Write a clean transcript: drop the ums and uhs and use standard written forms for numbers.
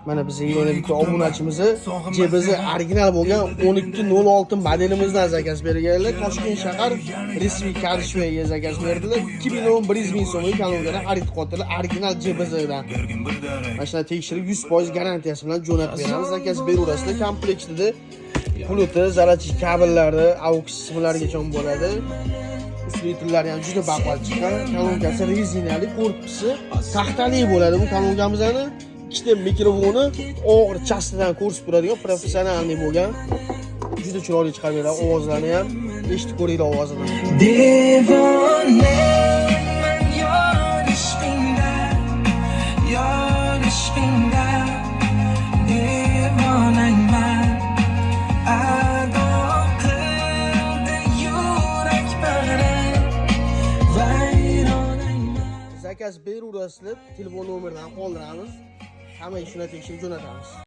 Mana bizga yana bitta obunachimizni cebizi original bo'lgan 1206 modelimizdan zakaz berganlar. Toshkent shahar resmiy karshvey zakaz berdilar. 2011 ming so'mga kanalga xarid qildilar original cebizidan. Mana shuni tekshirib 100% garantiyasi bilan jo'natib beramiz. Zakaz beraverasizlar. Komplektida puluti, zaratchi kabellari, AUX qismlarigacha bo'ladi. Ustunlari ham juda baquvvat chiqqan. Kanalgasi rezinali, korpusi taxtali bo'ladi. Bu kanalgamizning ikkita mikrofoni og'ir chastidan ko'rsatib turadigan professionalni bo'lgan. Juda chiroyli chiqarib beradi. Ovozlarni ham eshitib ko'ringlar ovozini. Zakaz beraverasizlar, telefon nomeridan qoldiramiz. Hamma ishni tekshirib jo'natamiz.